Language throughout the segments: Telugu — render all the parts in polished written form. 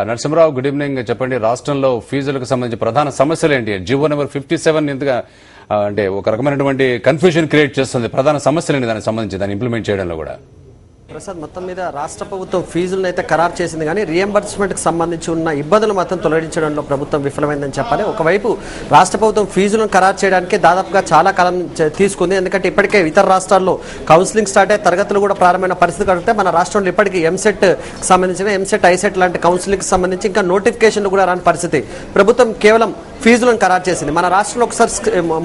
Narasimharao, good evening. చెప్పండి, రాష్ట్రంలో ఫీజులకు సంబంధించి ప్రధాన సమస్యలు ఏంటి? జీవో నెంబర్ 57 ఇంతగా అంటే ఒక రకమైనటువంటి కన్ఫ్యూజన్ క్రియేట్ చేస్తుంది. ప్రధాన సమస్యలు ఏంటి దానికి సంబంధించి, దాన్ని ఇంప్లిమెంట్ చేయడంలో కూడా? ప్రసాద్, మొత్తం మీద రాష్ట్ర ప్రభుత్వం ఫీజులను అయితే ఖరారు చేసింది, కానీ రియంబర్స్మెంట్కి సంబంధించి ఉన్న ఇబ్బందులు మాత్రం తొలగించడంలో ప్రభుత్వం విఫలమైందని చెప్పాలి. ఒకవైపు రాష్ట్ర ప్రభుత్వం ఫీజులను ఖరారు చేయడానికి దాదాపుగా చాలా కాలం తీసుకుంది. ఎందుకంటే ఇప్పటికే ఇతర రాష్ట్రాల్లో కౌన్సిలింగ్ స్టార్ట్ అయ్యే తరగతులు కూడా ప్రారంభమైన పరిస్థితి కలిగితే మన రాష్ట్రంలో ఇప్పటికీ ఎంసెట్ సంబంధించిన ఎంసెట్, ఐసెట్ లాంటి కౌన్సిలింగ్కి సంబంధించి ఇంకా నోటిఫికేషన్లు కూడా రాని పరిస్థితి. ప్రభుత్వం కేవలం ఫీజులను ఖరారు చేసింది. మన రాష్ట్రంలో ఒకసారి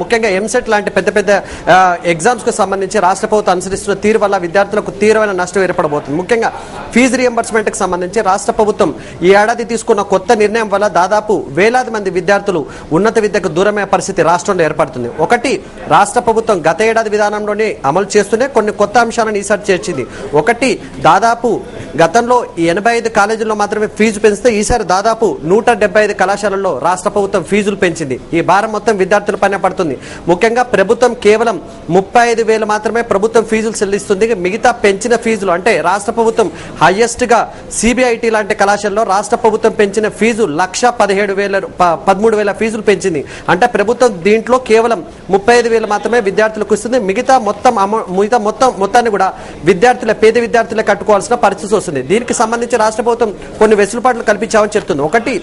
ముఖ్యంగా ఎంసెట్ లాంటి పెద్ద పెద్ద ఎగ్జామ్స్కి సంబంధించి రాష్ట్ర ప్రభుత్వం అనుసరిస్తున్న తీరు వల్ల విద్యార్థులకు తీవ్రమైన నష్టం ఏర్పడబోతుంది. ముఖ్యంగా ఫీజు రియంబర్స్మెంట్కి సంబంధించి రాష్ట్ర ప్రభుత్వం ఈ ఏడాది తీసుకున్న కొత్త నిర్ణయం వల్ల దాదాపు వేలాది మంది విద్యార్థులు ఉన్నత విద్యకు దూరమయ్యే పరిస్థితి రాష్ట్రంలో ఏర్పడుతుంది. ఒకటి, రాష్ట్ర ప్రభుత్వం గత ఏడాది విధానంలోనే అమలు చేస్తూనే కొన్ని కొత్త అంశాలను ఈసారి చేర్చింది. ఒకటి, దాదాపు గతంలో 85 కాలేజీల్లో మాత్రమే ఫీజు పెంచితే ఈసారి దాదాపు 175 కళాశాలల్లో రాష్ట్ర ప్రభుత్వం ఫీజులు పెంచింది. ఈ భారం మొత్తం విద్యార్థుల పైన పడుతుంది. ముఖ్యంగా ప్రభుత్వం కేవలం 35,000 మాత్రమే ప్రభుత్వం ఫీజులు చెల్లిస్తుంది. మిగతా పెంచిన ఫీజులు అంటే రాష్ట్ర ప్రభుత్వం హైయెస్ట్ గా సిబిఐటి లాంటి కళాశాలలో రాష్ట్ర ప్రభుత్వం పెంచిన ఫీజు 1,13,000 ఫీజులు పెంచింది. అంటే ప్రభుత్వం దీంట్లో కేవలం 35,000 మాత్రమే విద్యార్థులకు ఇస్తుంది. మిగతా మొత్తాన్ని కూడా పేద విద్యార్థులే కట్టుకోవాల్సిన పరిస్థితి వస్తుంది. దీనికి సంబంధించి రాష్ట్ర ప్రభుత్వం కొన్ని వెసులుబాట్లు కల్పించామని చెప్తుంది. ఒకటి,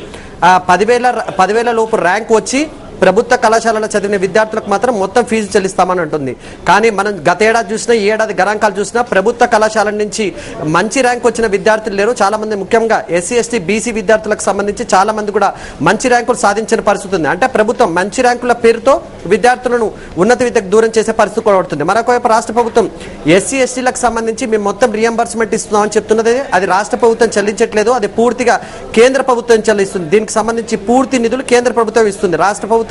10,000 లోపు ర్యాంక్ వచ్చి ప్రభుత్వ కళాశాలలో చదివిన విద్యార్థులకు మాత్రం మొత్తం ఫీజు చెల్లిస్తామని అంటుంది. కానీ మనం గత ఏడాది చూసినా, ఈ ఏడాది గణాంకాలు చూసినా ప్రభుత్వ కళాశాల నుంచి మంచి ర్యాంక్ వచ్చిన విద్యార్థులు లేరు. చాలా మంది ముఖ్యంగా ఎస్సీ, ఎస్టీ, బీసీ విద్యార్థులకు సంబంధించి చాలా మంది కూడా మంచి ర్యాంకులు సాధించిన పరిస్థితి ఉంది. అంటే ప్రభుత్వం మంచి ర్యాంకుల పేరుతో విద్యార్థులను ఉన్నత విద్యకు దూరం చేసే పరిస్థితి కూడా పడుతుంది. మరొకవైపు రాష్ట్ర ప్రభుత్వం ఎస్సీ, ఎస్టీలకు సంబంధించి మేము మొత్తం రియంబర్స్మెంట్ ఇస్తున్నామని చెప్తున్నది. అది రాష్ట్ర ప్రభుత్వం చెల్లించట్లేదు, అది పూర్తిగా కేంద్ర ప్రభుత్వం చెల్లిస్తుంది. దీనికి సంబంధించి పూర్తి నిధులు కేంద్ర ప్రభుత్వం ఇస్తుంది. రాష్ట్ర ప్రభుత్వం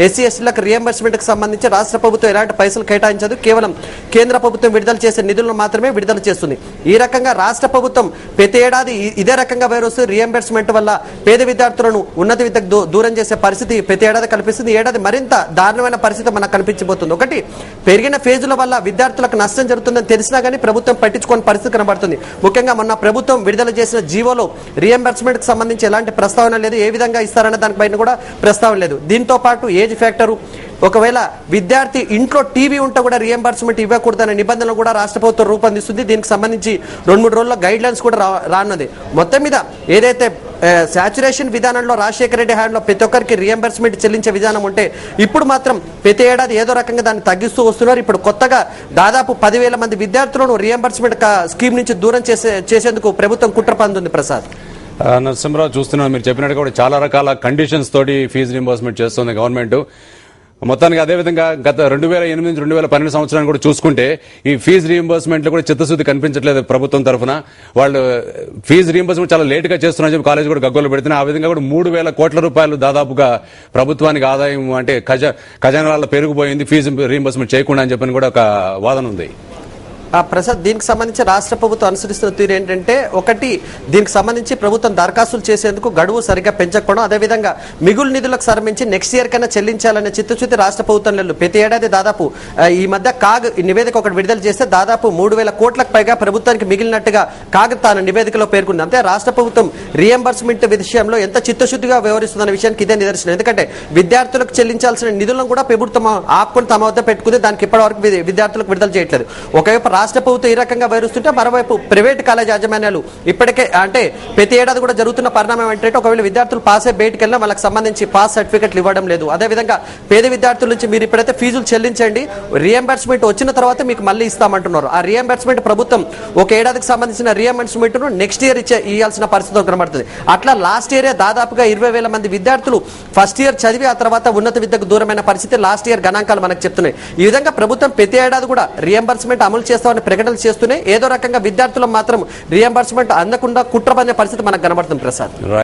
ఎస్సీ, ఎస్టీలకు రియంబర్స్మెంట్ కి సంబంధించి రాష్ట్ర ప్రభుత్వం ఎలాంటి పైసలు కేటాయించదు. కేవలం కేంద్ర ప్రభుత్వం విడుదల చేసే నిధులను మాత్రమే విడుదల చేస్తుంది. ఈ రకంగా రాష్ట్ర ప్రభుత్వం ప్రతి ఏడాది ఇదే రకంగా వైరస్ రియంబర్స్మెంట్ వల్ల పేద విద్యార్థులను ఉన్నత విద్యకు దూరం చేసే పరిస్థితి ప్రతి ఏడాది కల్పిస్తుంది. ఈ ఏడాది మరింత దారుణమైన పరిస్థితి మనకు కనిపించబోతుంది. ఒకటి, పెరిగిన ఫీజుల వల్ల విద్యార్థులకు నష్టం జరుగుతుందని తెలిసినా కానీ ప్రభుత్వం పట్టించుకోని పరిస్థితి కనబడుతుంది. ముఖ్యంగా మొన్న ప్రభుత్వం విడుదల చేసిన జీవోలో రియంబర్స్మెంట్ కి సంబంధించి ఎలాంటి ప్రస్తావన లేదు. ఏ విధంగా ఇస్తారనే దానిపైన కూడా ప్రస్తావన లేదు. దీంతో పాటు ఏజ్ ఫ్యాక్టరు, ఒకవేళ విద్యార్థి ఇంట్లో టీవీ ఉంటే కూడా రియంబర్స్మెంట్ ఇవ్వకూడదనే నిబంధనలు కూడా రాష్ట్ర ప్రభుత్వం రూపొందిస్తుంది. దీనికి సంబంధించి 2-3 రోజుల్లో గైడ్ లైన్స్ కూడా రానున్నది. మొత్తం మీద ఏదైతే సాచురేషన్ విధానంలో రాజశేఖర రెడ్డి హయాంలో ప్రతి ఒక్కరికి రియంబర్స్మెంట్ చెల్లించే విధానం ఉంటే ఇప్పుడు మాత్రం ప్రతి ఏడాది ఏదో రకంగా దాన్ని తగ్గిస్తూ వస్తున్నారు. ఇప్పుడు కొత్తగా దాదాపు 10,000 మంది విద్యార్థులను రియంబర్స్మెంట్ స్కీమ్ నుంచి దూరం చేసేందుకు ప్రభుత్వం కుట్ర పన్నుంది. ప్రసాద్, నరసింహరావు, చూస్తున్నాను మీరు చెప్పినట్టుగా కూడా చాలా రకాల కండిషన్స్ తోటి ఫీజు రింబర్స్మెంట్ చేస్తుంది గవర్నమెంట్. మొత్తానికి అదేవిధంగా గత 2008 నుంచి 2012 సంవత్సరాన్ని కూడా చూసుకుంటే ఈ ఫీజు రీఎంబర్స్మెంట్ లో కూడా చిత్తశుద్ధి కనిపించట్లేదు ప్రభుత్వం తరఫున. వాళ్ళు ఫీజు రీఎంబర్స్మెంట్ చాలా లేట్ గా చేస్తున్నారని చెప్పి కాలేజ్ కూడా గగ్గోలు పెడుతున్నాయి. ఆ విధంగా కూడా 3,000 కోట్ల రూపాయలు దాదాపుగా ప్రభుత్వానికి ఆదాయం అంటే ఖజానాలో పెరిగిపోయింది ఫీజు రీఎంబర్స్మెంట్ చేయకుండా అని చెప్పని కూడా ఒక వాదన ఉంది. ప్రసాద్, దీనికి సంబంధించి రాష్ట్ర ప్రభుత్వం అనుసరిస్తున్న తీరు ఏంటంటే, ఒకటి, దీనికి సంబంధించి ప్రభుత్వం దరఖాస్తులు చేసేందుకు గడువు సరిగ్గా పెంచకపోవడం, అదేవిధంగా మిగులు నిధులకు సంబంధించి నెక్స్ట్ ఇయర్ కన్నా చెల్లించాలనే చిత్తశుద్ధి రాష్ట్ర ప్రభుత్వం లేదు. ప్రతి ఏడాది దాదాపు ఈ మధ్య కాగ్ నివేదిక ఒకటి విడుదల చేస్తే దాదాపు 3,000 కోట్లకు పైగా ప్రభుత్వానికి మిగిలినట్టుగా కాగ్ తన నివేదికలో పేర్కొంది. అంతే రాష్ట్ర ప్రభుత్వం రియంబర్స్మెంట్ విషయంలో ఎంత చిత్తశుద్ధిగా వ్యవహరిస్తుందన్న విషయానికి ఇదే నిదర్శనం. ఎందుకంటే విద్యార్థులకు చెల్లించాల్సిన నిధులను కూడా ప్రభుత్వం ఆపుకొని తమ వద్ద పెట్టుకుంది. దానికి ఇప్పటివరకు విద్యార్థులకు విడుదల చేయట్లేదు. ఒకవైపు రాష్ట్ర ప్రభుత్వం ఈ రకంగా వైరుస్తుంటే మరోవైపు ప్రైవేట్ కాలేజ్ యాజమాన్యాలు ఇప్పటికే అంటే ప్రతి ఏడాది కూడా జరుగుతున్న పరిణామం ఏంటంటే, ఒకవేళ విద్యార్థులు పాస్ అయ్యి బయటకు వెళ్ళినా వాళ్ళకి సంబంధించి పాస్ సర్టిఫికెట్లు ఇవ్వడం లేదు. అదేవిధంగా పేద విద్యార్థుల నుంచి మీరు ఇప్పుడైతే ఫీజులు చెల్లించండి, రియంబర్స్మెంట్ వచ్చిన తర్వాత మీకు మళ్ళీ ఇస్తామంటున్నారు. ఆ రియంబర్స్మెంట్ ప్రభుత్వం ఒక ఏడాదికి సంబంధించిన రియంబర్స్మెంట్ నెక్స్ట్ ఇయర్ ఇవ్వాల్సిన పరిస్థితి కనబడుతుంది. అట్లా లాస్ట్ ఇయర్ దాదాపుగా 20,000 మంది విద్యార్థులు ఫస్ట్ ఇయర్ చదివి ఆ తర్వాత ఉన్నత విద్యకు దూరమైన పరిస్థితి లాస్ట్ ఇయర్ గణాంకాలు మనకు చెప్తున్నాయి. ఈ విధంగా ప్రభుత్వం ప్రతి ఏడాది కూడా రియంబర్స్మెంట్ అమలు చేస్తామని ప్రకటనలు చేస్తూనే ఏదో రకంగా విద్యార్థులు మాత్రం రియంబర్స్మెంట్ అందకుండా కుట్ర పనే పరిస్థితి మనకు కనబడుతుంది. ప్రసాద్.